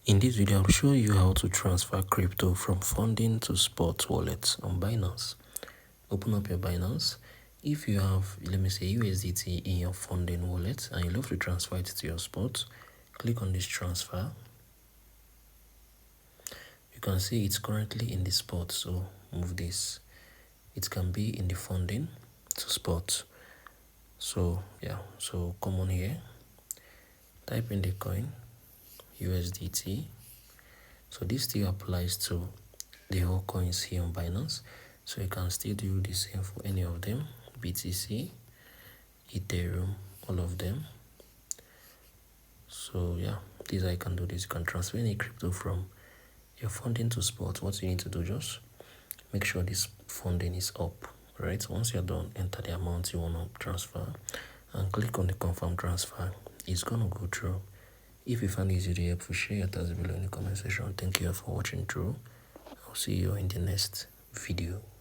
In this video, I'll show you how to transfer crypto from funding to spot wallets on Binance. Open up your Binance. If you have, let me say, USDT in your funding wallet and you love to transfer it to your spot, click on this transfer. You can see it's currently in the spot, so move this. It can be in the funding to spot. So yeah, so come on here, type in the coin USDT. So this still applies to the whole coins here on Binance. So you can still do the same for any of them. BTC, Ethereum, all of them. So yeah, this I can do this. You can transfer any crypto from your funding to spot. What you need to do, just make sure this funding is up. Right, once you're done, enter the amount you want to transfer and click on the confirm transfer. It's gonna go through. If you find this video helpful, share your thoughts below in the comment section. Thank you for watching through. I'll see you in the next video.